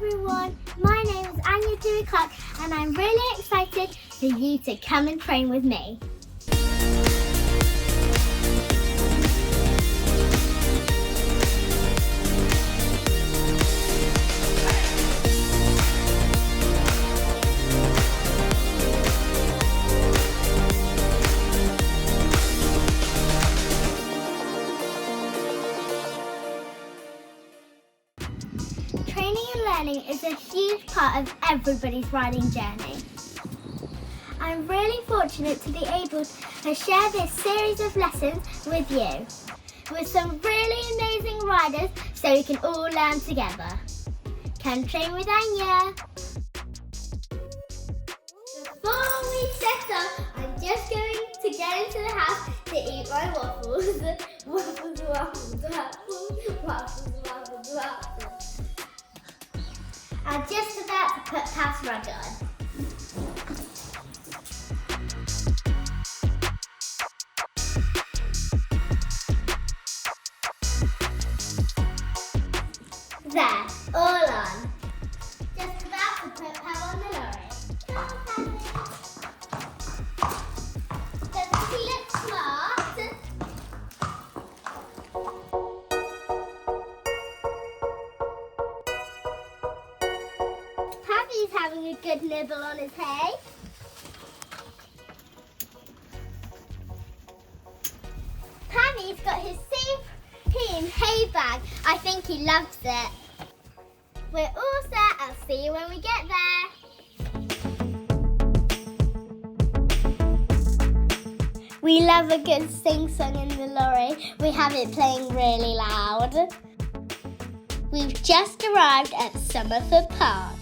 everyone, my name is Anya and I'm really excited for you to come and train with me. Training and learning is a huge part of everybody's riding journey. I'm really fortunate to be able to share this series of lessons with you, with some really amazing riders so we can all learn together. Come train with Anya! Before we set off, I'm just going to get into the house to eat my waffles. Waffles, waffles, waffles, waffles, waffles, waffles. I'm just about to put Pav's rug on. There, all on. Just about to put Pav on the lorry. Doesn't he look smart? Pavy's having a good nibble on his hay. Pavy's got his Supreme hay bag. I think he loves it. We're all set. I'll see you when we get there. We love a good sing-song in the lorry. We have it playing really loud. We've just arrived at Somerford Park.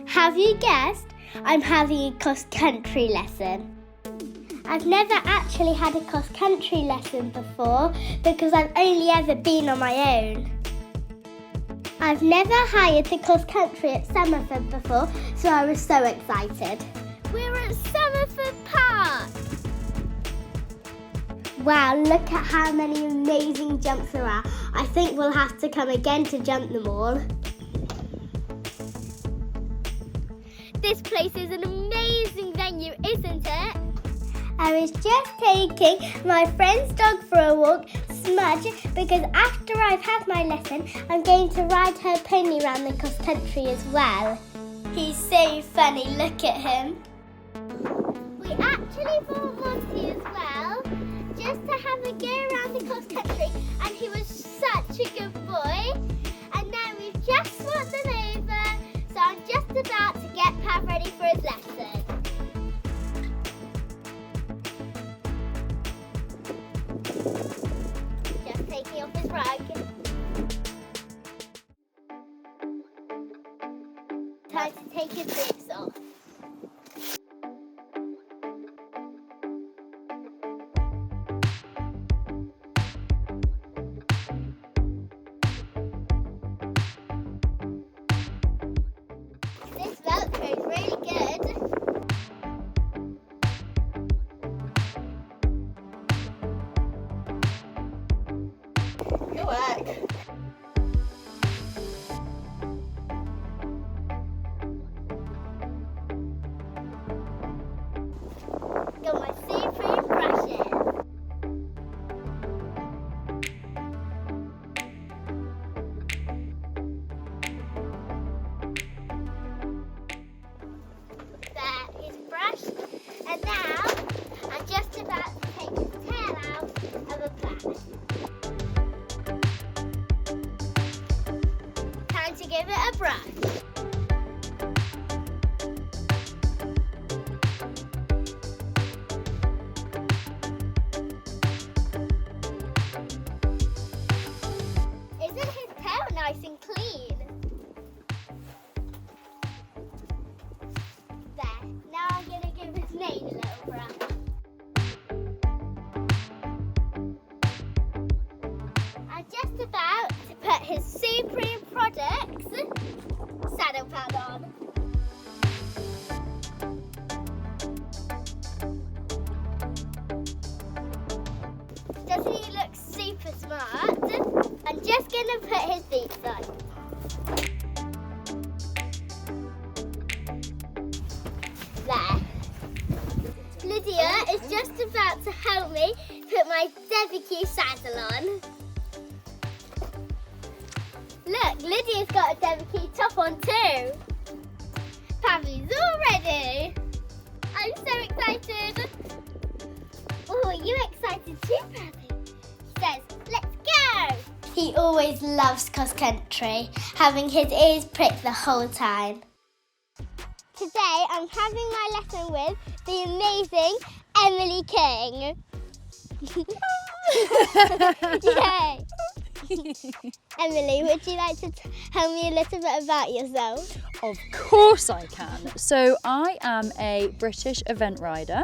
Have you guessed? I'm having a cross-country lesson. I've never actually had a cross-country lesson before because I've only ever been on my own. I've never hired to cross-country at Somerford before, so I was so excited. We're at Somerford Park! Wow, look at how many amazing jumps there are. I think we'll have to come again to jump them all. This place is an amazing venue, isn't it? I was just taking my friend's dog for a walk, Smudge, because after I've had my lesson, I'm going to ride her pony around the cross country as well. He's so funny, look at him. We actually brought Monty as well, just to have a go around the cross country, and he was such a good boy. And now we've just swapped them over, so I'm just about to get Pav ready for his lesson. Just taking off his rug. Time to take his boots off. This Velcro is really good. Good work. Got my Supreme brushes. There, he's brushed, and now I'm just about to take his tail out of a brush. Time to give it a brush. Isn't his tail nice and clean? There, now I'm going to give his mane a little brush. I'm just about to put his Supreme Products saddle pad on. Doesn't he look super smart? I'm just going going to put his boots on. There. Lydia is just about to help me put my Debbie saddle on. Look, Lydia's got a Debbie top on too. Pavi's all ready. I'm so excited. Oh, are you excited too, Pavi? He says, let's go. He always loves cross country, having his ears pricked the whole time. Today I'm having my lesson with the amazing Emily King. Yay! Emily, would you like to tell me a little bit about yourself? Of course I can. So I am a British event rider,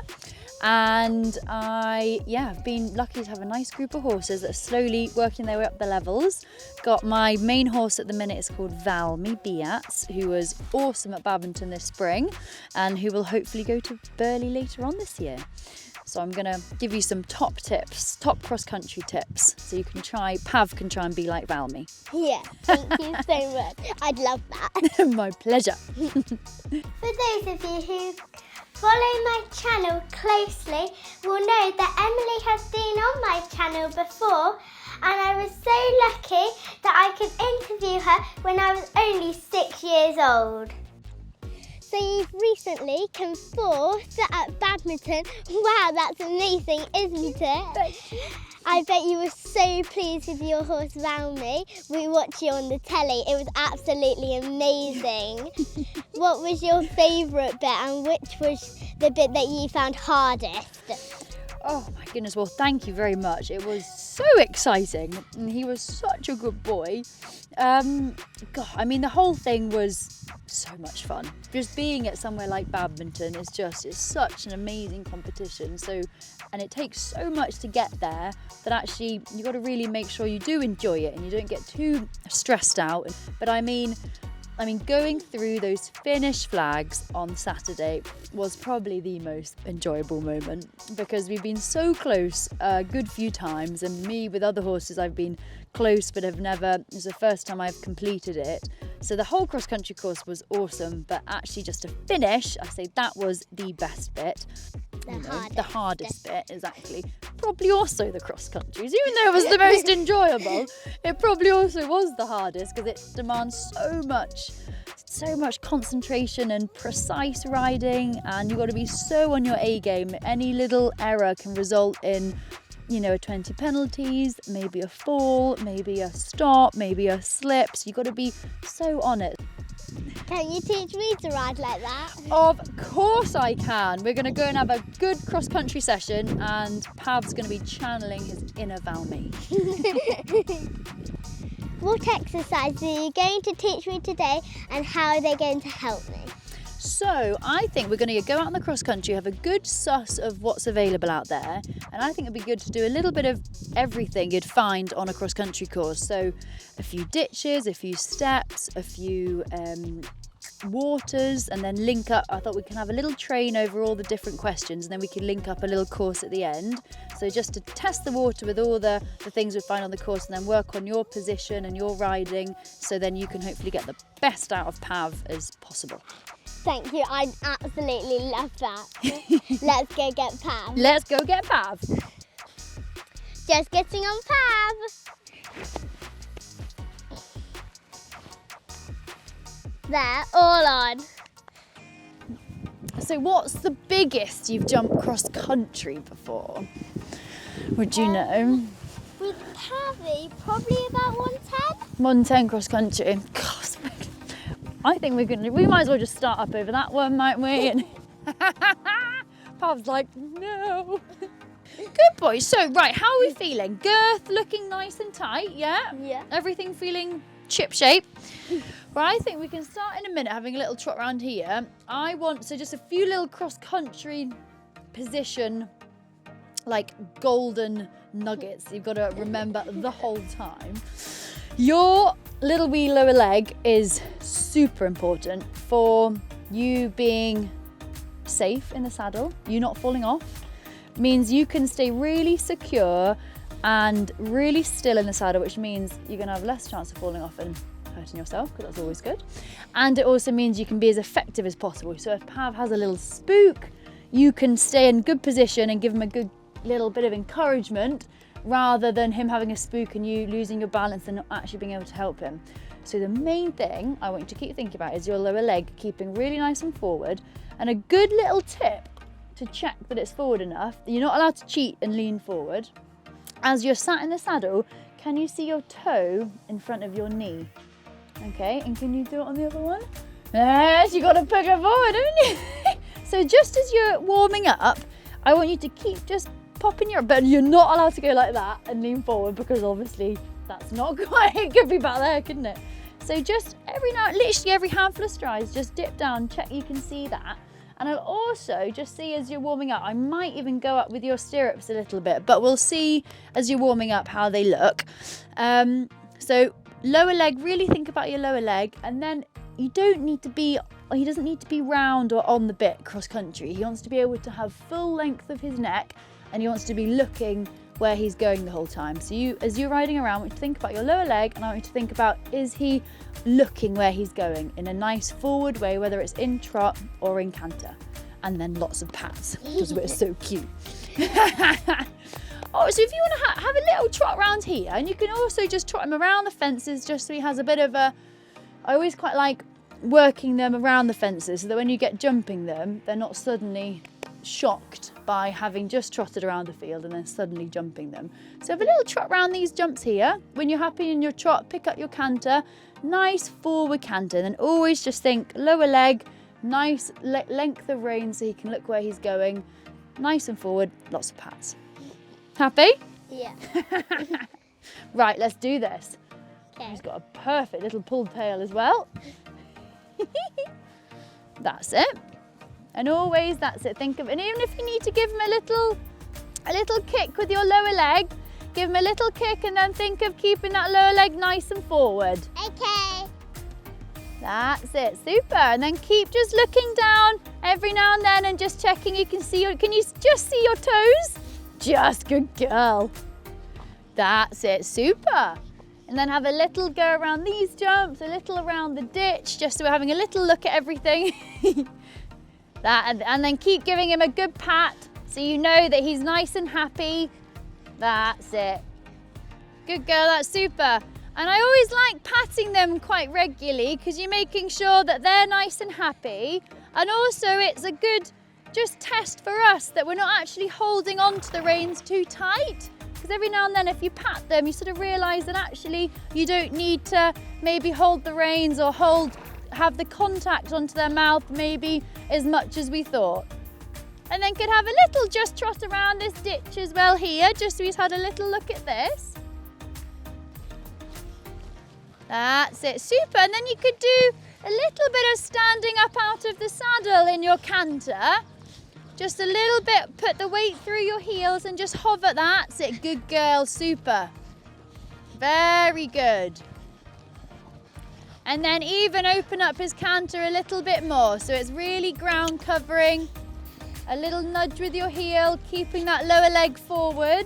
and I've been lucky to have a nice group of horses that are slowly working their way up the levels. Got my main horse at the minute is called Valmy Biats, who was awesome at Badminton this spring and who will hopefully go to Burley later on this year. So I'm going to give you some top tips, top cross-country tips, so you can Pav can try and be like Valmy. Yeah, thank you so much. I'd love that. My pleasure. For those of you who follow my channel closely will know that Emily has been on my channel before, and I was so lucky that I could interview her when I was only 6 years old. So you've recently come fourth at Badminton. Wow, that's amazing, isn't it? I bet you were so pleased with your horse Valmy. We watched you on the telly. It was absolutely amazing. What was your favourite bit, and which was the bit that you found hardest? Oh my goodness, well thank you very much. It was so exciting and he was such a good boy. The whole thing was so much fun. Just being at somewhere like Badminton is such an amazing competition. And it takes so much to get there that actually you got to really make sure you do enjoy it and you don't get too stressed out. But going through those finish flags on Saturday was probably the most enjoyable moment, because we've been so close a good few times, and me with other horses I've been close but it was the first time I've completed it. So the whole cross country course was awesome, but actually just to finish, I say that was the best bit. The hardest bit, exactly. Probably also the cross countries, even though it was the most enjoyable, it probably also was the hardest, because it demands so much concentration and precise riding, and you've got to be so on your A game. Any little error can result in 20 penalties, maybe a fall, maybe a stop, maybe a slip. So you've got to be so on it. Can you teach me to ride like that? Of course I can. We're going to go and have a good cross-country session, and Pav's going to be channeling his inner Valmy. What exercises are you going to teach me today, and how are they going to help me? So I think we're going to go out on the cross country, have a good suss of what's available out there, and I think it'd be good to do a little bit of everything you'd find on a cross country course. So a few ditches, a few steps, a few waters, and then link up. I thought we can have a little train over all the different questions, and then we can link up a little course at the end. So just to test the water with all the things we find on the course, and then work on your position and your riding, so then you can hopefully get the best out of Pav as possible. Thank you, I absolutely love that. Let's go get Pav. Let's go get Pav. Just getting on Pav. There, all on. So what's the biggest you've jumped cross country before? Would you know? With Pavy, probably about 110. 110 cross country. Gosh, I think we might as well just start up over that one, mightn't we? And Pav's like, no. Good boy. So, right, how are we feeling? Girth looking nice and tight, yeah? Yeah. Everything feeling chip shape? Well, I think we can start in a minute having a little trot around here. Just a few little cross-country position, like golden nuggets you've got to remember the whole time. Your little wee lower leg is super important for you being safe in the saddle, you not falling off. Means you can stay really secure and really still in the saddle, which means you're going to have less chance of falling off and hurting yourself, because that's always good. And it also means you can be as effective as possible. So if Pav has a little spook, you can stay in good position and give him a good little bit of encouragement, rather than him having a spook and you losing your balance and not actually being able to help him. So the main thing I want you to keep thinking about is your lower leg keeping really nice and forward. And a good little tip to check that it's forward enough, you're not allowed to cheat and lean forward. As you're sat in the saddle, can you see your toe in front of your knee? Okay, and can you do it on the other one? Yes, you got to push it forward, haven't you? So just as you're warming up, I want you to keep just popping your, but you're not allowed to go like that and lean forward, because obviously that's not quite, it could be back there, couldn't it? So just literally every handful of strides, just dip down, check you can see that. And I'll also just see as you're warming up, I might even go up with your stirrups a little bit, but we'll see as you're warming up how they look. So lower leg, really think about your lower leg, and then he doesn't need to be round or on the bit cross country. He wants to be able to have full length of his neck, and he wants to be looking where he's going the whole time. So as you're riding around, I want you to think about your lower leg, and I want you to think about, is he looking where he's going in a nice forward way, whether it's in trot or in canter. And then lots of pats, because we're so cute. Oh, so if you want to have a little trot around here, and you can also just trot him around the fences, just so he has a bit of a, I always quite like working them around the fences, so that when you get jumping them, they're not suddenly shocked by having just trotted around the field and then suddenly jumping them. So have a little trot around these jumps here. When you're happy in your trot, pick up your canter, nice forward canter, and then always just think lower leg, nice length of rein so he can look where he's going, nice and forward, lots of pats. Happy? Yeah. Right, let's do this. Okay. He's got a perfect little pulled tail as well. That's it. And always that's it. Think of it. And even if you need to give him a little kick with your lower leg, give him a little kick, and then think of keeping that lower leg nice and forward. Okay. That's it. Super. And then keep just looking down every now and then and just checking you can see can you just see your toes? Just good girl. That's it. Super. And then have a little go around these jumps, a little around the ditch, just so we're having a little look at everything. And then keep giving him a good pat so you know that he's nice and happy. That's it. Good girl, that's super. And I always like patting them quite regularly, because you're making sure that they're nice and happy. And also it's a good just test for us that we're not actually holding on to the reins too tight. Because every now and then if you pat them, you sort of realise that actually you don't need to maybe hold the reins or have the contact onto their mouth maybe as much as we thought. And then could have a little just trot around this ditch as well here, just so he's had a little look at this. That's it, super. And then you could do a little bit of standing up out of the saddle in your canter. Just a little bit, put the weight through your heels and just hover. That's it, good girl, super. Very good. And then even open up his canter a little bit more, so it's really ground covering. A little nudge with your heel, keeping that lower leg forward,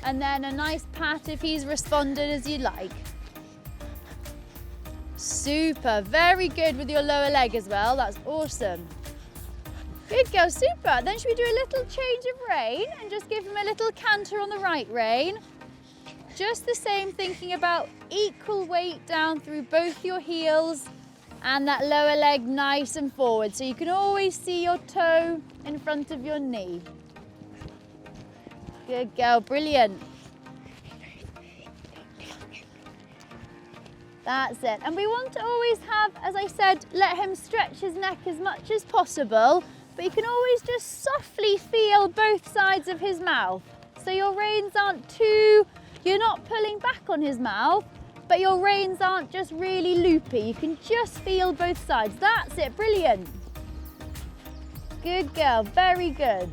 and then a nice pat if he's responded as you like. Super, very good with your lower leg as well, that's awesome. Good girl, super. Then should we do a little change of rein and just give him a little canter on the right rein? Just the same, thinking about equal weight down through both your heels and that lower leg nice and forward, so you can always see your toe in front of your knee. Good girl, brilliant. That's it. And we want to always have, as I said, let him stretch his neck as much as possible, but you can always just softly feel both sides of his mouth. So your reins aren't too, you're not pulling back on his mouth, but your reins aren't just really loopy. You can just feel both sides. That's it, brilliant. Good girl, very good.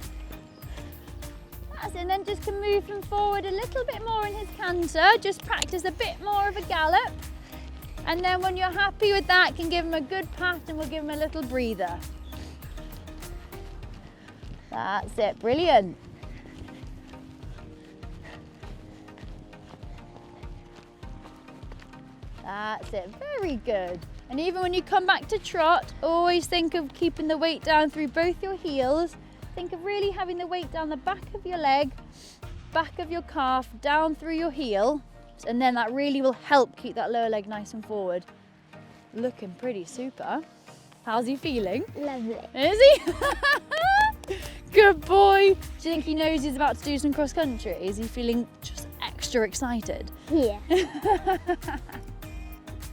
That's it, and then just can move him forward a little bit more in his canter. Just practice a bit more of a gallop. And then when you're happy with that, can give him a good pat and we'll give him a little breather. That's it, brilliant. That's it, very good. And even when you come back to trot, always think of keeping the weight down through both your heels. Think of really having the weight down the back of your leg, back of your calf, down through your heel. And then that really will help keep that lower leg nice and forward. Looking pretty super. How's he feeling? Lovely. Is he? Good boy. Do you think he knows he's about to do some cross country? Is he feeling just extra excited? Yeah.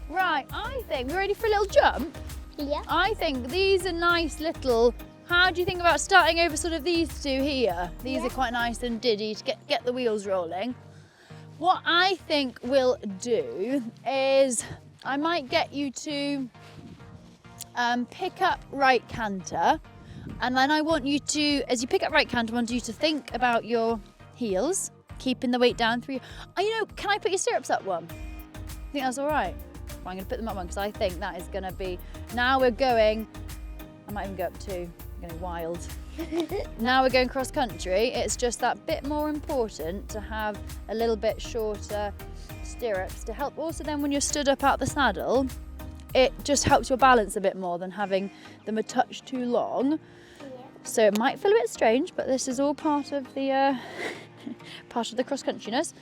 Right, I think we're ready for a little jump. Yeah. I think these are nice little, how do you think about starting over sort of these two here? These are quite nice and diddy to get the wheels rolling. What I think we'll do is I might get you to pick up right canter, and then I want you to, as you pick up right canter, I want you to think about your heels, keeping the weight down through. You know, can I put your stirrups up one? I think that's all right. I'm going to put them up one because I think that is going to be, now we're going, I might even go up two, I'm going wild. Now we're going cross country, it's just that bit more important to have a little bit shorter stirrups to help. Also then when you're stood up out the saddle, it just helps your balance a bit more than having them a touch too long. Yeah. So it might feel a bit strange, but this is all part of the cross countryness.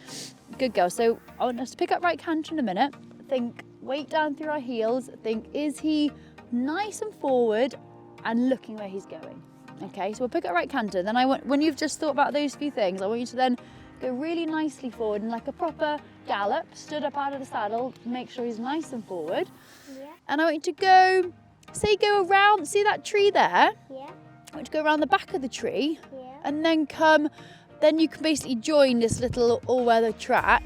Good girl. So I want us to pick up right canter in a minute. Think weight down through our heels. Think, is he nice and forward and looking where he's going? Okay, so we'll pick up right canter. Then I want, when you've just thought about those few things, I want you to then go really nicely forward in like a proper gallop, stood up out of the saddle, make sure he's nice and forward. Yeah. And I want you to go, go around, see that tree there? Yeah. I want you to go around the back of the tree. Yeah. And then then you can basically join this little all-weather track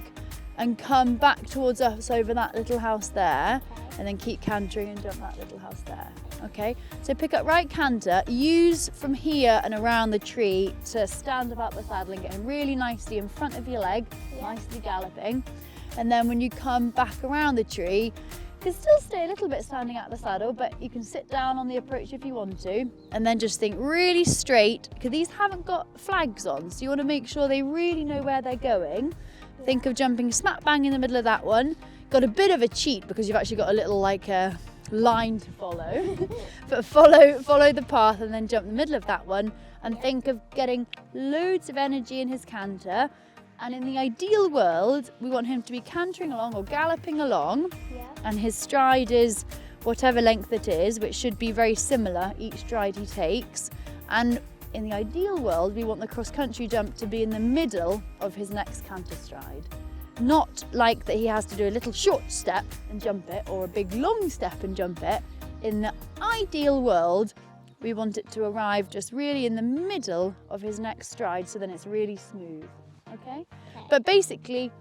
and come back towards us over that little house there. Okay. And then keep cantering and jump that little house there. Okay, so pick up right canter, use from here and around the tree to stand up the saddle and get really nicely in front of your leg, nicely galloping. And then when you come back around the tree, you can still stay a little bit standing out the saddle, but you can sit down on the approach if you want to. And then just think really straight, because these haven't got flags on, so you want to make sure they really know where they're going. Think of jumping smack bang in the middle of that one. Got a bit of a cheat because you've actually got a little line to follow, but follow the path and then jump in the middle of that one, and think of getting loads of energy in his canter. And in the ideal world, we want him to be cantering along or galloping along, and his stride is whatever length it is, which should be very similar each stride he takes. And in the ideal world, we want the cross country jump to be in the middle of his next canter stride. Not like that he has to do a little short step and jump it, or a big long step and jump it. In the ideal world, we want it to arrive just really in the middle of his next stride, so then it's really smooth, okay? But basically,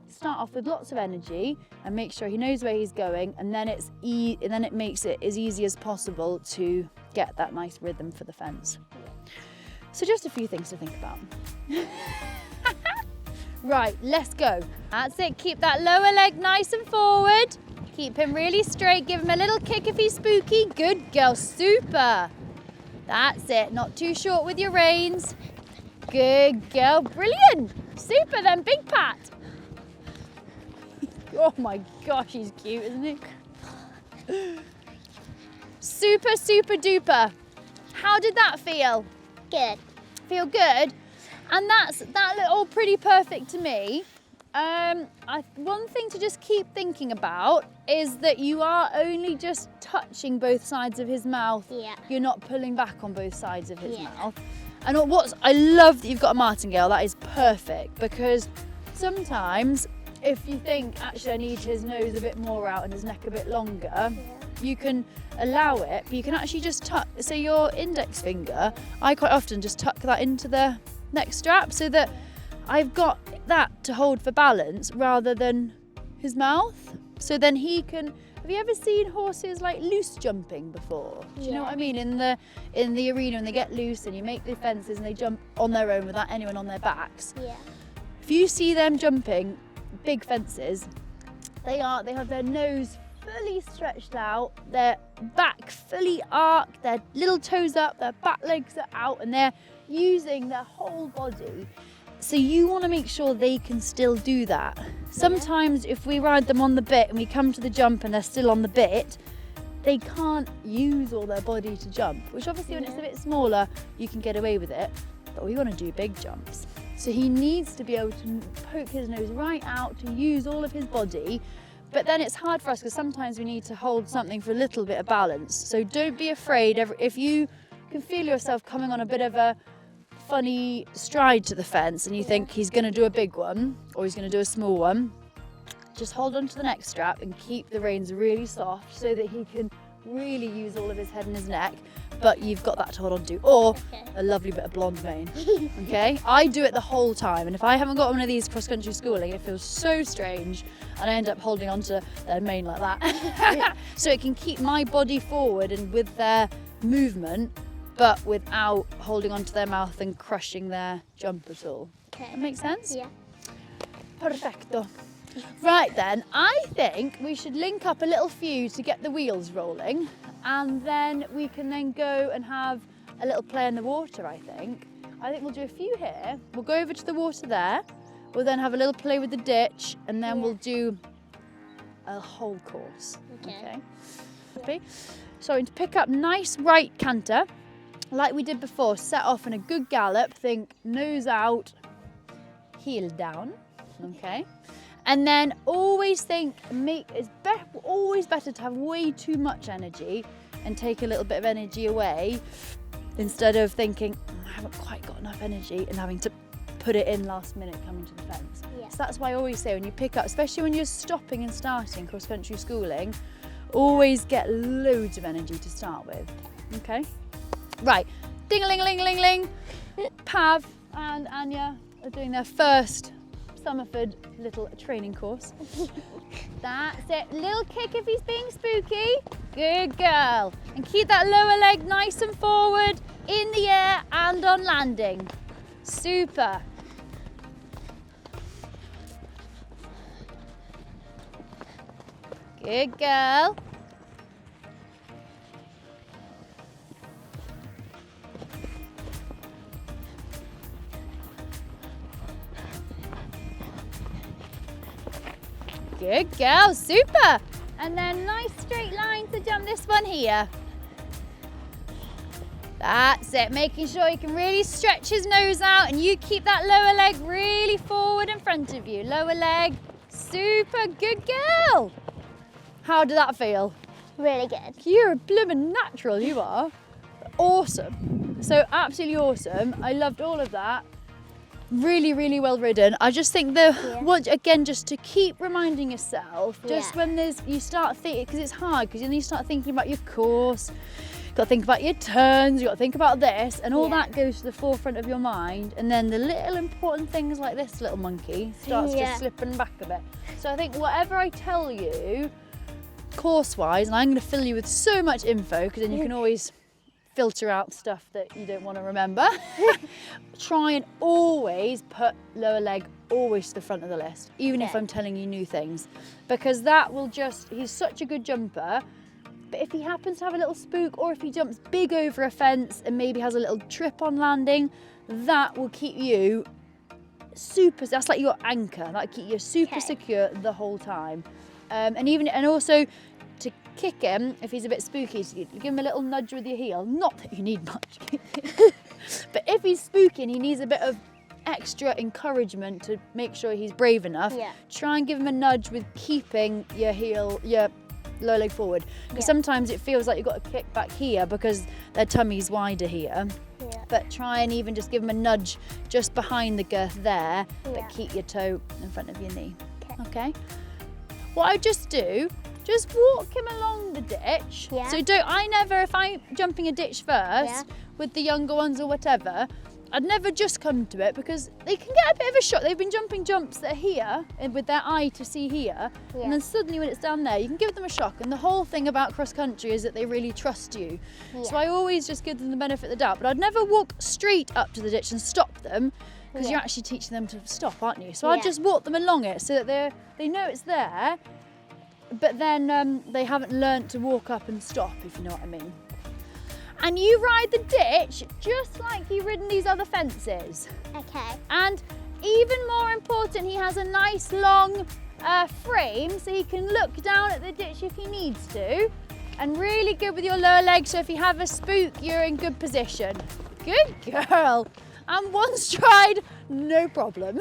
start off with lots of energy and make sure he knows where he's going, and then it makes it as easy as possible to get that nice rhythm for the fence. So just a few things to think about. Right, let's go. That's it, keep that lower leg nice and forward. Keep him really straight, give him a little kick if he's spooky. Good girl, super. That's it, not too short with your reins. Good girl, brilliant. Super then, big pat. Oh my gosh, he's cute, isn't he? Super, super duper. How did that feel? Good. Feel good? And that looked all pretty perfect to me. One thing to just keep thinking about is that you are only just touching both sides of his mouth. Yeah. You're not pulling back on both sides of his mouth. And I love that you've got a martingale. That is perfect, because sometimes if you think, actually I need his nose a bit more out and his neck a bit longer, you can allow it, but you can actually just tuck, so your index finger, I quite often just tuck that into the neck strap so that I've got that to hold for balance rather than his mouth. So then he can, have you ever seen horses like loose jumping before? Do you know what I mean? In the arena, when they get loose and you make the fences and they jump on their own without anyone on their backs. Yeah. If you see them jumping big fences, they have their nose fully stretched out, their back fully arched, their little toes up, their back legs are out, and they're using their whole body So you want to make sure they can still do that. Sometimes if we ride them on the bit and we come to the jump and they're still on the bit, they can't use all their body to jump, which obviously when it's a bit smaller, you can get away with it. But we want to do big jumps. So he needs to be able to poke his nose right out to use all of his body. But then it's hard for us because sometimes we need to hold something for a little bit of balance. So don't be afraid. If you can feel yourself coming on a bit of a funny stride to the fence and you think he's going to do a big one or he's going to do a small one, just hold on to the neck strap and keep the reins really soft so that he can really use all of his head and his neck, but you've got that to hold on to, or a lovely bit of blonde mane. Okay, I do it the whole time, and if I haven't got one of these cross-country schooling, it feels so strange and I end up holding on to their mane like that. So it can keep my body forward and with their movement, but without holding onto their mouth and crushing their jump at all. Okay. That makes sense? Yeah. Perfecto. Right then, I think we should link up a little few to get the wheels rolling, and then we can then go and have a little play in the water, I think. We'll do a few here. We'll go over to the water there. We'll then have a little play with the ditch, and then we'll do a whole course. Okay. So to pick up nice right canter, like we did before, set off in a good gallop, think nose out, heel down, okay? And then always think, it's always better to have way too much energy and take a little bit of energy away instead of thinking, I haven't quite got enough energy and having to put it in last minute coming to the fence. Yeah. So that's why I always say when you pick up, especially when you're stopping and starting cross-country schooling, always get loads of energy to start with, okay? Right, ding-a-ling-a-ling-a-ling-ling. Pav and Anya are doing their first Somerford little training course. That's it. Little kick if he's being spooky. Good girl. And keep that lower leg nice and forward, in the air and on landing. Super. Good girl. Good girl, super. And then nice straight line to jump this one here. That's it, making sure he can really stretch his nose out and you keep that lower leg really forward in front of you. Lower leg, super, good girl. How did that feel? Really good. You're a blooming natural, you are. Awesome. So absolutely awesome. I loved all of that. Really, really well ridden. I just think again, just to keep reminding yourself, just when you start thinking, because it's hard, because then you start thinking about your course, you've got to think about your turns, you've got to think about this, and all that goes to the forefront of your mind, and then the little important things like this little monkey starts just slipping back a bit. So I think whatever I tell you, course-wise, and I'm going to fill you with so much info, because then you can always filter out stuff that you don't want to remember. Try and always put lower leg always to the front of the list, even if I'm telling you new things, because that will he's such a good jumper. But if he happens to have a little spook, or if he jumps big over a fence and maybe has a little trip on landing, that will keep you that's like your anchor, that'll keep you super secure the whole time. And also to kick him, if he's a bit spooky, so you give him a little nudge with your heel. Not that you need much, but if he's spooky and he needs a bit of extra encouragement to make sure he's brave enough, try and give him a nudge with keeping your lower leg forward. Because sometimes it feels like you've got to kick back here because their tummy's wider here. But try and even just give him a nudge just behind the girth there, but keep your toe in front of your knee. Okay? What I just do, just walk him along the ditch. So if I'm jumping a ditch first with the younger ones or whatever, I'd never just come to it because they can get a bit of a shock. They've been jumping jumps that are here with their eye to see here, and then suddenly when it's down there, you can give them a shock. And the whole thing about cross country is that they really trust you. So I always just give them the benefit of the doubt, but I'd never walk straight up to the ditch and stop them, because you're actually teaching them to stop, aren't you? So I'd just walk them along it so that they know it's there, but then they haven't learnt to walk up and stop, if you know what I mean. And you ride the ditch just like you've ridden these other fences. Okay. And even more important, he has a nice long frame so he can look down at the ditch if he needs to. And really good with your lower leg, so if you have a spook, you're in good position. Good girl. And one stride, no problem.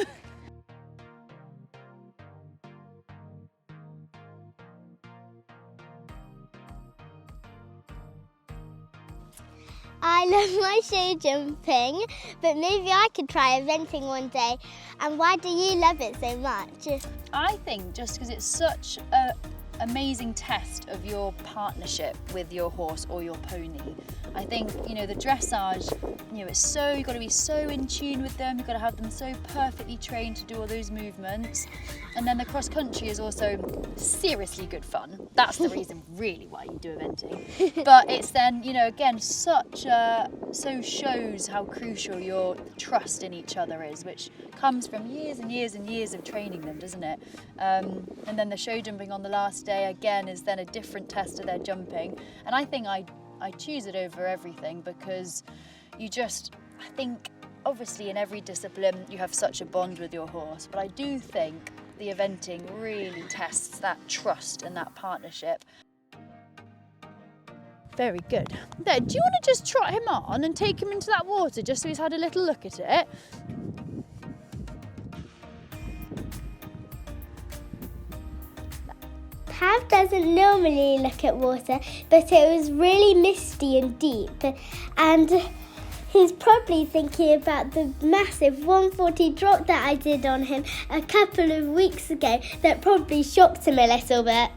I love my show jumping, but maybe I could try eventing one day. And why do you love it so much? I think just because it's such an amazing test of your partnership with your horse or your pony. I think, you know, the dressage, you know, you've got to be so in tune with them, you've got to have them so perfectly trained to do all those movements. And then the cross country is also seriously good fun. That's the reason really why you do eventing. But it's then, you know, again, so shows how crucial your trust in each other is, which comes from years and years and years of training them, doesn't it? And then the show jumping on the last day, again, is then a different test of their jumping. And I think I choose it over everything because I think, obviously in every discipline you have such a bond with your horse, but I do think the eventing really tests that trust and that partnership. Very good. There, do you want to just trot him on and take him into that water just so he's had a little look at it? Pav doesn't normally look at water, but it was really misty and deep, and he's probably thinking about the massive 140 drop that I did on him a couple of weeks ago that probably shocked him a little bit.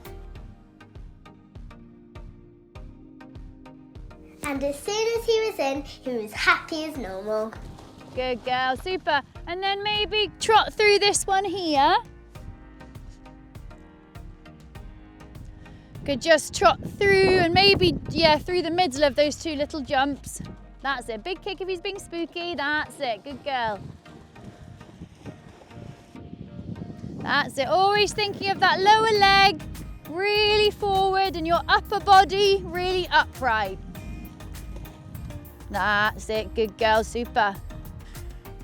And as soon as he was in, he was happy as normal. Good girl, super. And then maybe trot through this one here. Good, just trot through and maybe, yeah, through the middle of those two little jumps. That's it. Big kick if he's being spooky. That's it. Good girl. That's it. Always thinking of that lower leg really forward and your upper body really upright. That's it. Good girl. Super.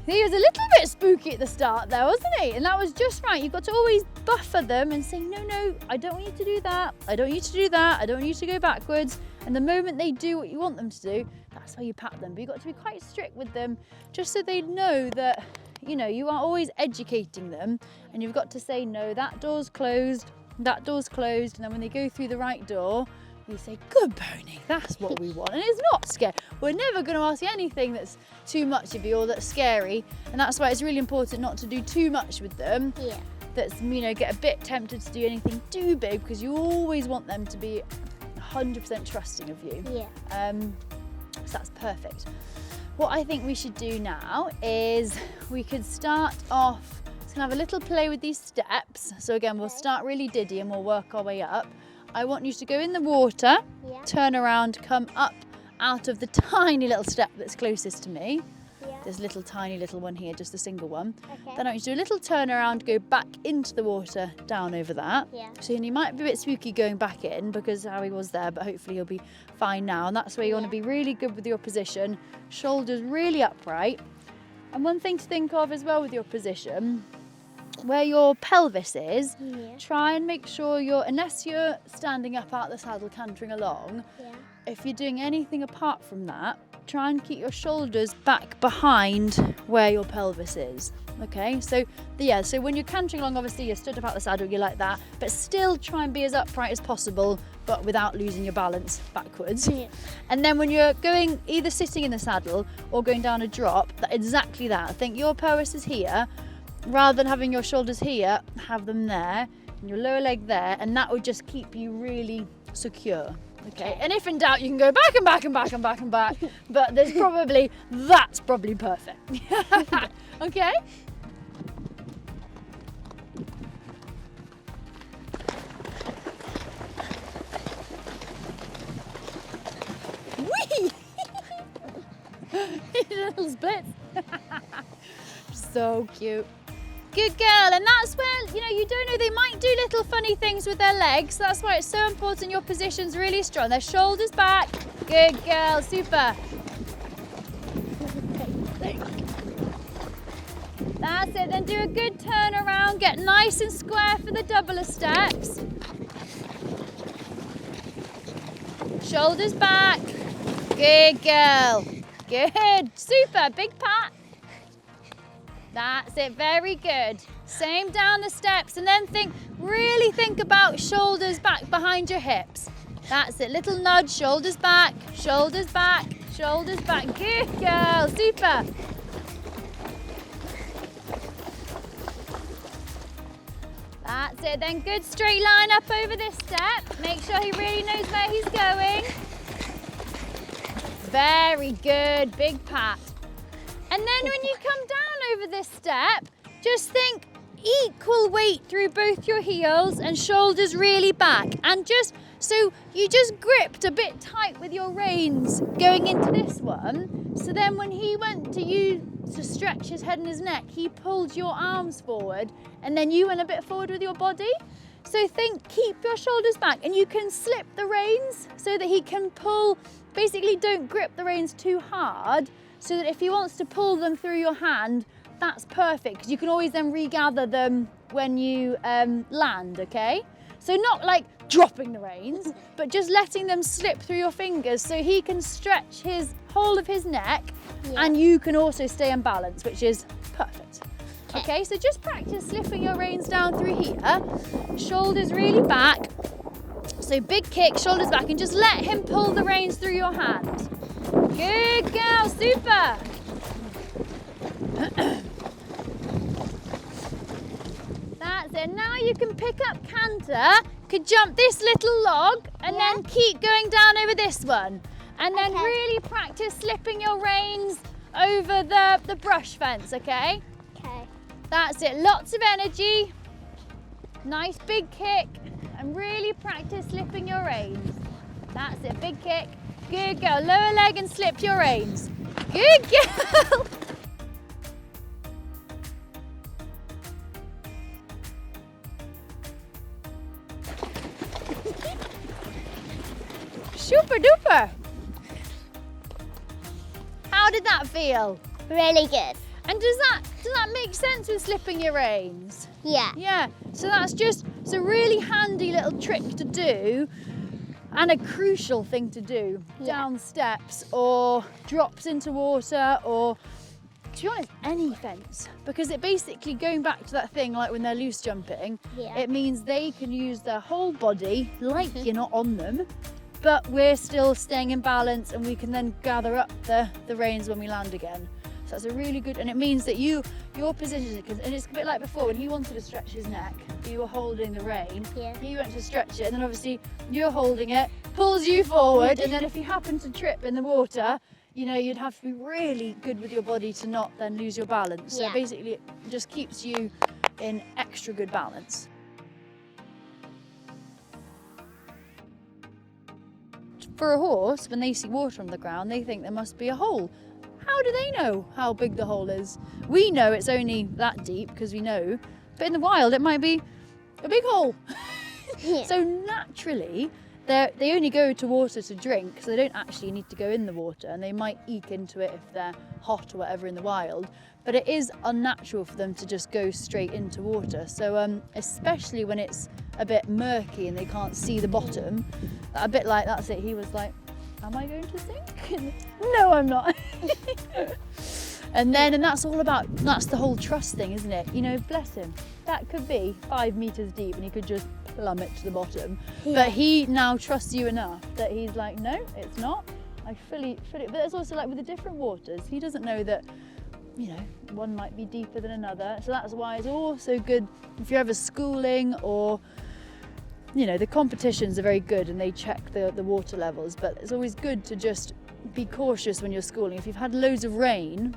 He was a little bit spooky at the start there, wasn't he? And that was just right. You've got to always buffer them and say, no, I don't want you to do that. I don't want you to do that. I don't want you to go backwards. And the moment they do what you want them to do, that's how you pat them. But you've got to be quite strict with them just so they know that, you know, you are always educating them. And you've got to say, no, that door's closed, that door's closed. And then when they go through the right door, you say, good pony, that's what we want. And it's not scary. We're never going to ask you anything that's too much of you or that's scary. And that's why it's really important not to do too much with them. Yeah. That's, you know, get a bit tempted to do anything too big because you always want them to be 100% trusting of you. Yeah. So that's perfect. What I think we should do now is we could start off, just gonna have a little play with these steps. So again, we'll start really diddy and we'll work our way up. I want you to go in the water, turn around, come up out of the tiny little step that's closest to me. Yeah. There's a little tiny little one here, just a single one. Okay. Then I want you to do a little turn around, go back into the water, down over that. Yeah. So you might be a bit spooky going back in because how he was there, but hopefully he'll be fine now. And that's where you want to be really good with your position, shoulders really upright. And one thing to think of as well with your position, where your pelvis is, try and make sure unless you're standing up out the saddle cantering along, if you're doing anything apart from that, try and keep your shoulders back behind where your pelvis is. Okay, so when you're cantering along, obviously you're stood up out the saddle, you're like that, but still try and be as upright as possible, but without losing your balance backwards. Yeah. And then when you're going, either sitting in the saddle or going down a drop, exactly that. I think your pelvis is here. Rather than having your shoulders here, have them there and your lower leg there, and that would just keep you really secure. Okay, and if in doubt, you can go back and back and back and back and back, but that's probably perfect. Okay? Whee! Little splits. So cute. Good girl, and that's where, you don't know, they might do little funny things with their legs. That's why it's so important your position's really strong. Their shoulders back. Good girl, super. That's it, then do a good turn around, get nice and square for the double of steps. Shoulders back. Good girl. Good. Super. Big pat. That's it. Very good. Same down the steps, and then really think about shoulders back behind your hips. That's it. Little nudge. Shoulders back. Shoulders back. Shoulders back. Good girl. Super. That's it. Then good straight line up over this step. Make sure he really knows where he's going. Very good. Big pat. And then when you come down over this step, just think equal weight through both your heels and shoulders really back. And so you just gripped a bit tight with your reins going into this one. So then when he went to stretch his head and his neck, he pulled your arms forward and then you went a bit forward with your body. So keep your shoulders back, and you can slip the reins so that he can pull. Basically, don't grip the reins too hard, so that if he wants to pull them through your hand, that's perfect, because you can always then regather them when you land, okay? So not like dropping the reins, but just letting them slip through your fingers so he can stretch his whole of his neck, and you can also stay in balance, which is perfect. Okay, so just practice slipping your reins down through here, shoulders really back. So big kick, shoulders back, and just let him pull the reins through your hand. Good girl, super. That's it. Now you can pick up canter, could jump this little log, and then keep going down over this one. And then really practice slipping your reins over the brush fence, okay? Okay. That's it. Lots of energy. Nice big kick. And really practice slipping your reins. That's it, big kick. Good girl, lower leg and slip your reins. Good girl. Super duper. How did that feel? Really good. And does that make sense with slipping your reins? Yeah. Yeah, so that's just a really handy little trick to do, and a crucial thing to do down steps or drops into water, or to be honest, any fence, because it basically, going back to that thing like when they're loose jumping, it means they can use their whole body like you're not on them, but we're still staying in balance, and we can then gather up the reins when we land again. So that's a really good, and it means that your position, and it's a bit like before when he wanted to stretch his neck, you were holding the rein, he went to stretch it, and then obviously you're holding it, pulls you forward, and then if you happen to trip in the water, you know, you'd have to be really good with your body to not then lose your balance. So basically it just keeps you in extra good balance. For a horse, when they see water on the ground, they think there must be a hole. How do they know how big the hole is? We know it's only that deep because we know, but in the wild it might be a big hole. So naturally, they only go to water to drink, so they don't actually need to go in the water, and they might eke into it if they're hot or whatever in the wild, but it is unnatural for them to just go straight into water. So especially when it's a bit murky and they can't see the bottom, a bit like that's it, he was like, am I going to sink? No, I'm not. And that's all about, that's the whole trust thing, isn't it? You know, bless him. That could be 5 meters deep and he could just plummet to the bottom. But he now trusts you enough that he's like, no, it's not. I fully, but it's also like with the different waters, he doesn't know that, you know, one might be deeper than another. So that's why it's also good if you're ever schooling, or you know, the competitions are very good and they check the water levels, but it's always good to just be cautious when you're schooling. If you've had loads of rain,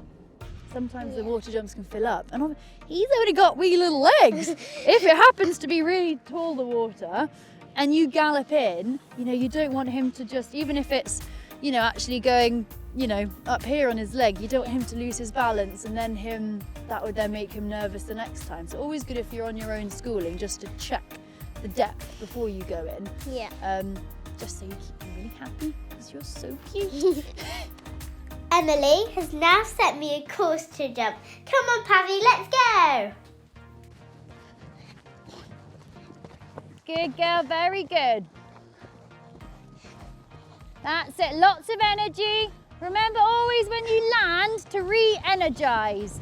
sometimes the water jumps can fill up, and he's only got wee little legs. If it happens to be really tall, the water, and you gallop in, you know, you don't want him to just, even if it's, you know, actually going, you know, up here on his leg, you don't want him to lose his balance, and then that would then make him nervous the next time. So always good if you're on your own schooling, just to check the depth before you go in. Just so you keep him really happy, because you're so cute. Emily has now set me a course to jump. Come on, Pavy, let's go. Good girl, very good. That's it, lots of energy. Remember always when you land to re-energise.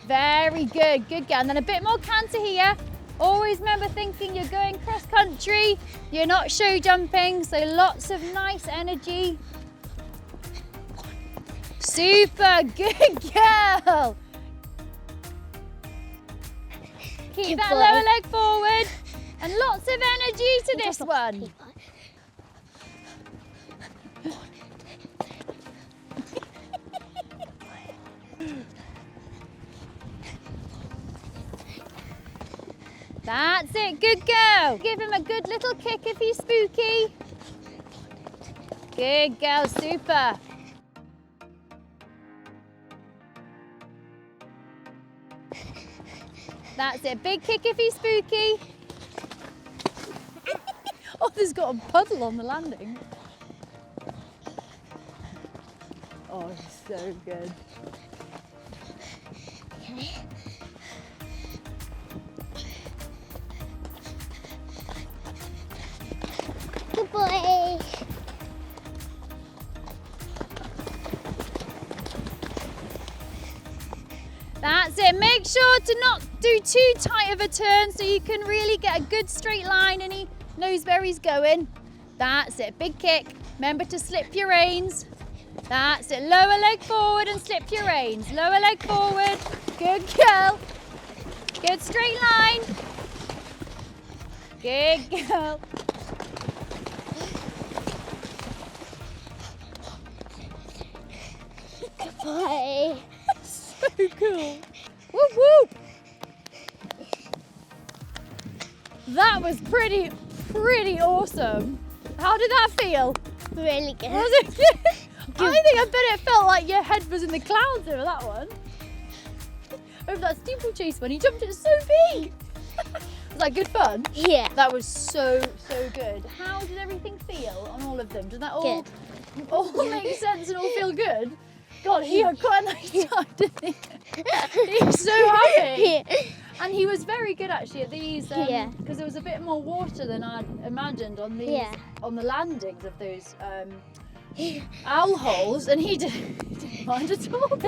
Very good, good girl. And then a bit more canter here. Always remember thinking you're going cross country, you're not show jumping, so lots of nice energy. Super, good girl. Keep that lower leg forward and lots of energy to this one. That's it, good girl. Give him a good little kick if he's spooky. Good girl, super. That's it, big kick if he's spooky. Oh, there's got a puddle on the landing. Oh, so good. Okay. Good boy. That's it. Make sure to not do too tight of a turn so you can really get a good straight line and he knows where he's going. That's it. Big kick. Remember to slip your reins. That's it. Lower leg forward and slip your reins. Lower leg forward. Good girl. Good straight line. Good girl. Good boy. So cool. Whoop whoop. That was pretty awesome. How did that feel? Really good. Was it good? I think I bet it felt like your head was in the clouds over that one. Over that steeplechase one, you jumped it so big. Was that good fun? Yeah. That was so good. How did everything feel on all of them? Did that all make sense and all feel good? God, he had quite a nice time, didn't he? He's so happy. And he was very good actually at these, because there was a bit more water than I'd imagined on these, on the landings of those owl holes, and he didn't mind at all.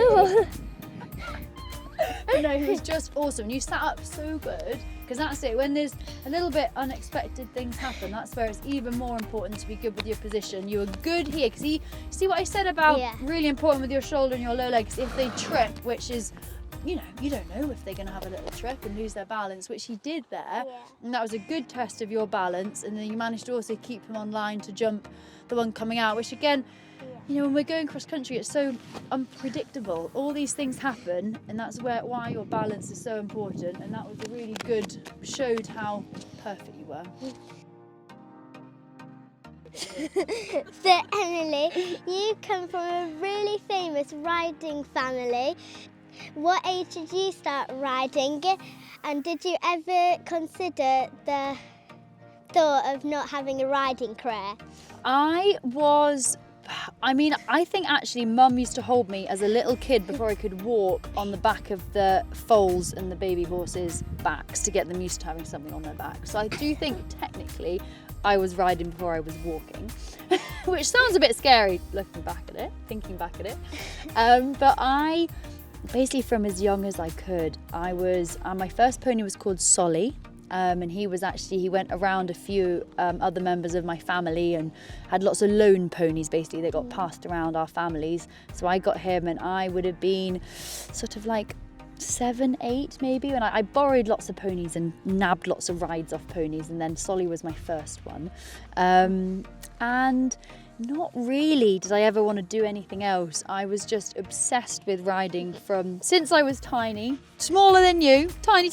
But no, he was just awesome. You sat up so good, because that's it. When there's a little bit unexpected things happen, that's where it's even more important to be good with your position. You were good here, because see what I said about really important with your shoulder and your low legs. If they trip, which is, you know, you don't know if they're going to have a little trip and lose their balance, which he did there. And that was a good test of your balance. And then you managed to also keep him on line to jump the one coming out, which again, you know, when we're going cross country, it's so unpredictable. All these things happen, and that's why your balance is so important. And that was a really good, showed how perfect you were. So Emily, you come from a really famous riding family. What age did you start riding, and did you ever consider the thought of not having a riding career? I think actually Mum used to hold me as a little kid before I could walk on the back of the foals and the baby horses' backs to get them used to having something on their back. So I do think technically I was riding before I was walking, which sounds a bit scary looking back at it, thinking back at it. But I basically from as young as I could, I was, my first pony was called Solly. And he went around a few other members of my family and had lots of loan ponies basically that got passed around our families. So I got him, and I would have been sort of like 7, 8 maybe, when I borrowed lots of ponies and nabbed lots of rides off ponies, and then Solly was my first one. And not really did I ever want to do anything else. I was just obsessed with riding since I was tiny, smaller than you, tiny.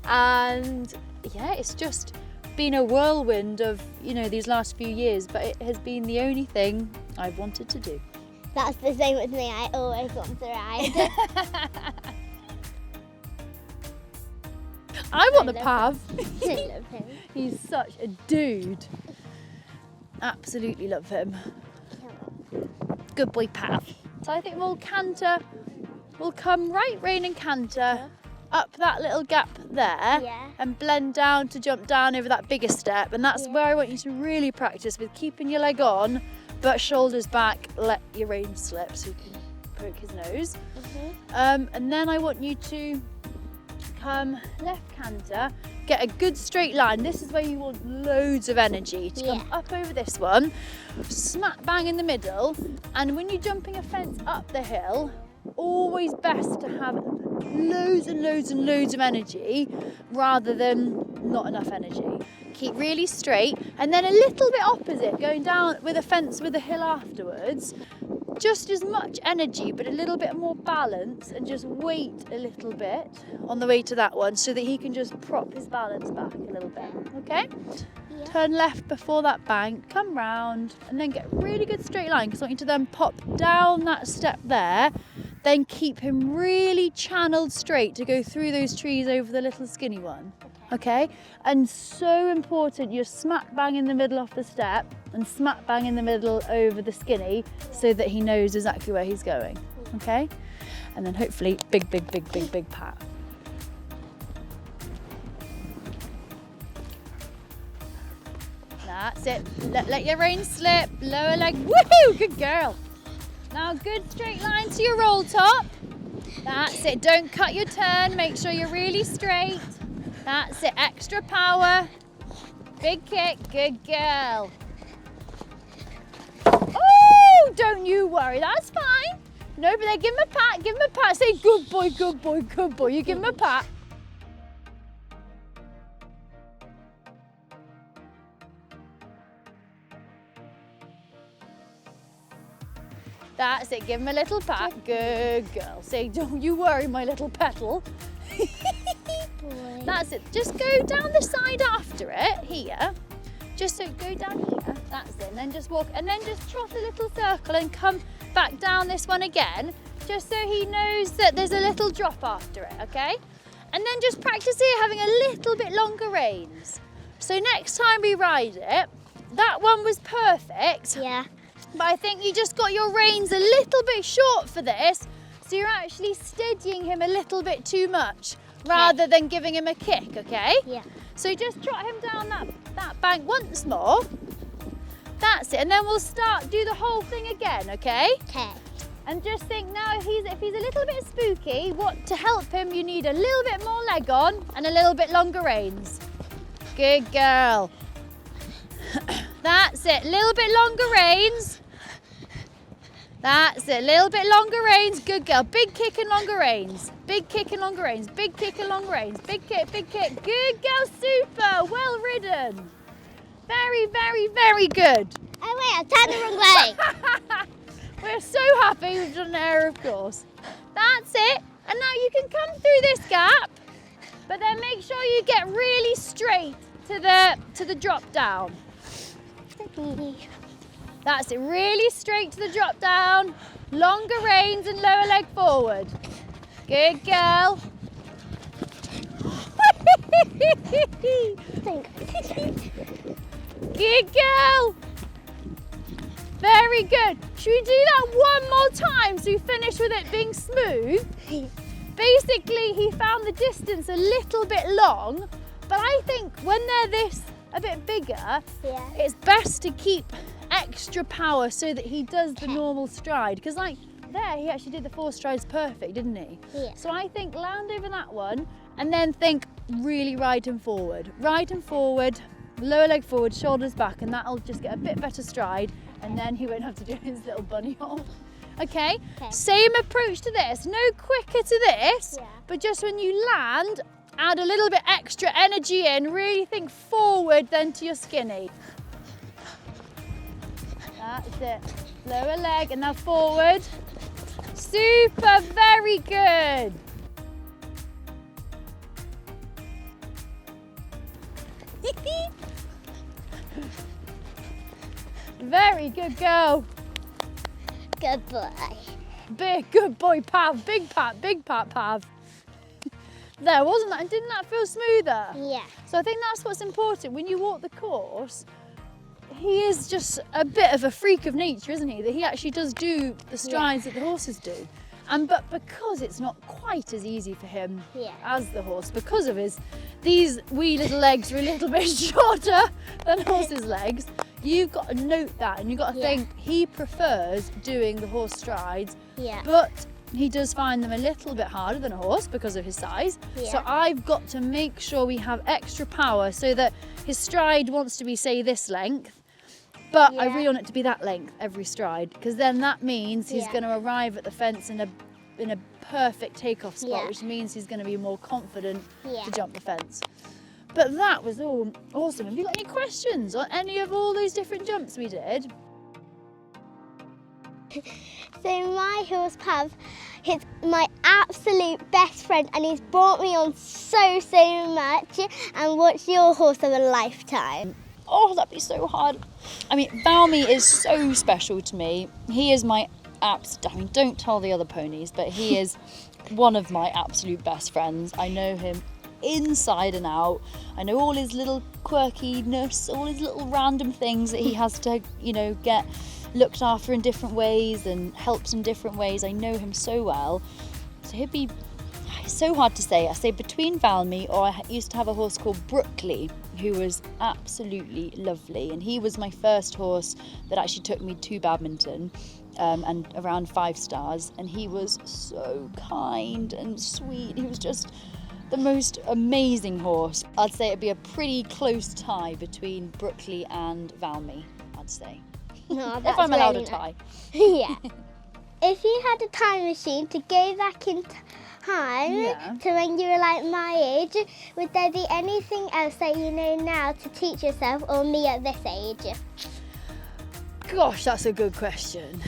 And yeah, it's just been a whirlwind of, you know, these last few years, but it has been the only thing I've wanted to do. That's the same with me, I always want to ride. I want the Pav. I love him. He's such a dude. Absolutely love him. Good boy, Pav. So I think we'll canter, we'll come right rein and canter up that little gap there and blend down to jump down over that bigger step. And that's where I want you to really practice with keeping your leg on, but shoulders back, let your rein slip so you can poke his nose. And then I want you to come left canter, get a good straight line. This is where you want loads of energy to come up over this one, smack bang in the middle. And when you're jumping a fence up the hill, always best to have loads and loads and loads of energy rather than not enough energy. Keep really straight, and then a little bit opposite, going down with a fence with a hill afterwards. Just as much energy, but a little bit more balance, and just wait a little bit on the way to that one so that he can just prop his balance back a little bit, okay? Turn left before that bank, come round, and then get a really good straight line, because I want you to then pop down that step there, then keep him really channeled straight to go through those trees over the little skinny one. Okay, and so important, you're smack bang in the middle off the step and smack bang in the middle over the skinny so that he knows exactly where he's going, okay? And then hopefully big pat. That's it, let your rein slip, lower leg, woohoo, good girl. Now good straight line to your roll top. That's it, don't cut your turn, make sure you're really straight. That's it, extra power. Big kick, good girl. Oh, don't you worry, that's fine. No, but then give him a pat, give him a pat. Say good boy, good boy, good boy. You give him a pat. That's it, give him a little pat. Good girl. Say, don't you worry, my little petal. That's it, just go down the side after it, here. Just so go down here, that's it, and then just walk, and then just trot a little circle and come back down this one again, just so he knows that there's a little drop after it, okay? And then just practice here, having a little bit longer reins. So next time we ride it, that one was perfect. Yeah. But I think you just got your reins a little bit short for this, so you're actually steadying him a little bit too much rather than giving him a kick, okay? Yeah. So just trot him down that bank once more. That's it, and then we'll do the whole thing again, okay? Okay. And just think now, if he's a little bit spooky, to help him, you need a little bit more leg on and a little bit longer reins. Good girl. That's it, little bit longer reins. That's it, a little bit longer reins, good girl. Big kick and longer reins. Big kick and longer reins, big kick and longer reins. Big kick, good girl, super, well ridden. Very, very, very good. Oh wait, I've turned the wrong way. We're so happy we've done an air, of course. That's it, and now you can come through this gap, but then make sure you get really straight to the drop down. That's it, really straight to the drop down, longer reins and lower leg forward. Good girl. Good girl. Very good. Should we do that one more time so we finish with it being smooth? Basically, he found the distance a little bit long, but I think when they're this a bit bigger, it's best to keep extra power so that he does the normal stride, because like there he actually did the 4 strides perfect, didn't he? Yeah. So I think land over that one and then think really ride him forward, lower leg forward, shoulders back, and that'll just get a bit better stride, and then he won't have to do his little bunny hop. Okay? Same approach to this, no quicker to this, but just when you land, add a little bit extra energy in, really think forward then to your skinny. That's it. Lower leg and now forward. Super, very good. Very good girl. Good boy. Big good boy, Pav. Big pat, Pav. There, wasn't that? And didn't that feel smoother? Yeah. So I think that's what's important when you walk the course. he is just a bit of a freak of nature, isn't he? That he actually does do the strides that the horses do. But because it's not quite as easy for him as the horse, because of these wee little legs are a little bit shorter than horses' legs, you've got to note that, and you've got to think he prefers doing the horse strides, but he does find them a little bit harder than a horse because of his size. So I've got to make sure we have extra power so that his stride wants to be, say, this length, but I really want it to be that length every stride, because then that means he's going to arrive at the fence in a perfect takeoff spot, which means he's going to be more confident to jump the fence. But that was all awesome. Have you got any questions on any of all those different jumps we did? So my horse Pav, he's my absolute best friend, and he's brought me on so much. And what's your horse of a lifetime? Oh, that'd be so hard. I mean, Valmy is so special to me. He is my don't tell the other ponies, but he is one of my absolute best friends. I know him inside and out. I know all his little quirkiness, all his little random things that he has to, get looked after in different ways and helps in different ways. I know him so well. So it's so hard to say. I say between Valmy, or I used to have a horse called Brookley, who was absolutely lovely, and he was my first horse that actually took me to Badminton, and around 5 stars, and he was so kind and sweet. He was just the most amazing horse. I'd say it'd be a pretty close tie between Brookley and Valmy, I'd say. No, if I'm allowed a tie. Yeah. If you had a time machine to go back in time to when you were like my age, would there be anything else that you know now to teach yourself, or me at this age? Gosh, that's a good question.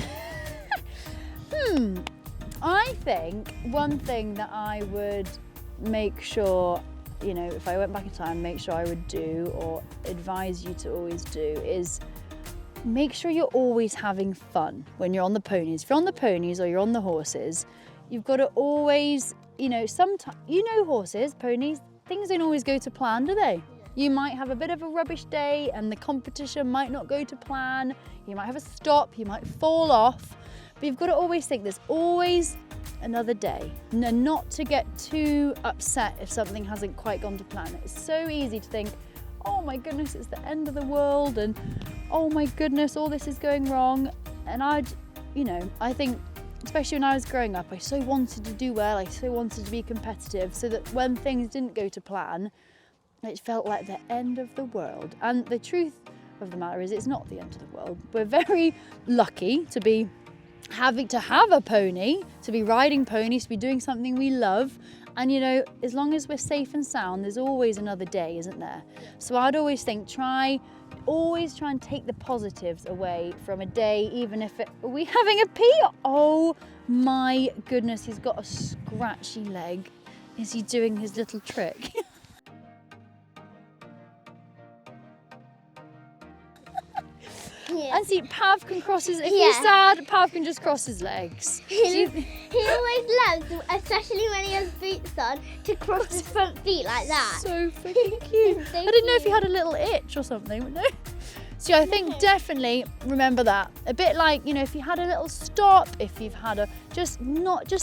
I think one thing that I would make sure, if I went back in time, make sure I would do, or advise you to always do, is make sure you're always having fun when you're on the ponies. If you're on the ponies or you're on the horses, you've got to always, sometimes, horses, ponies, things don't always go to plan, do they? You might have a bit of a rubbish day and the competition might not go to plan. You might have a stop, you might fall off, but you've got to always think there's always another day, and not to get too upset if something hasn't quite gone to plan. It's so easy to think, oh my goodness, it's the end of the world, and oh my goodness, all this is going wrong. And I think, especially when I was growing up, I so wanted to do well, I so wanted to be competitive, so that when things didn't go to plan, it felt like the end of the world. And the truth of the matter is, it's not the end of the world. We're very lucky to be having to have a pony, to be riding ponies, to be doing something we love. And as long as we're safe and sound, there's always another day, isn't there? So I'd always think, always try and take the positives away from a day, even if are we having a pee? Oh my goodness, he's got a scratchy leg. Is he doing his little trick? And see, Pav can cross his, if he's sad, Pav can just cross his legs. He always loves, especially when he has boots on, to cross his front feet like that. So freaking cute. I didn't know if he had a little itch or something, but no. So I think definitely remember that. A bit like, if you had a little stop, if you've had just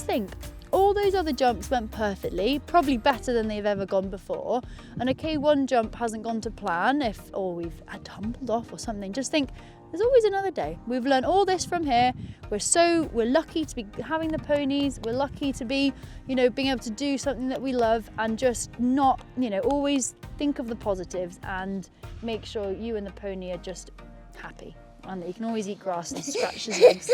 think, all those other jumps went perfectly, probably better than they've ever gone before. And okay, one jump hasn't gone to plan, or we've tumbled off or something, just think, there's always another day. We've learned all this from here. We're lucky to be having the ponies. We're lucky to be, being able to do something that we love, and just not, always think of the positives and make sure you and the pony are just happy, and that you can always eat grass and scratch his legs.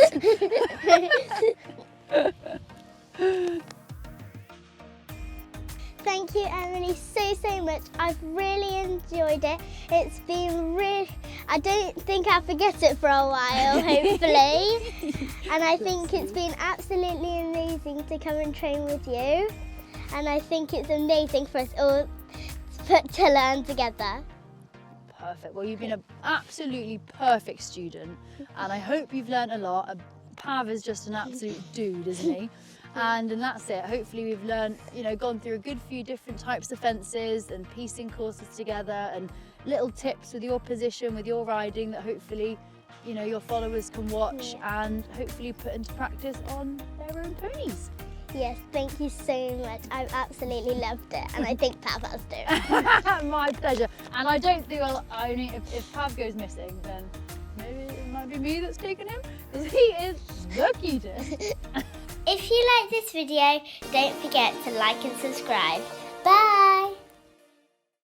Thank you, Emily, so much. I've really enjoyed it. It's been I don't think I'll forget it for a while, hopefully. And I think it's been absolutely amazing to come and train with you. And I think it's amazing for us all to learn together. Perfect. Well, you've been an absolutely perfect student, and I hope you've learned a lot. Pav is just an absolute dude, isn't he? And that's it. Hopefully we've learned, gone through a good few different types of fences and piecing courses together and little tips with your position, with your riding that hopefully, you know, your followers can watch and hopefully put into practice on their own ponies. Yes, thank you so much. I've absolutely loved it, and I think Pav has too. My pleasure. And I don't think if Pav goes missing, then maybe it might be me that's taken him, because he is the cutest. If you like this video, don't forget to like and subscribe.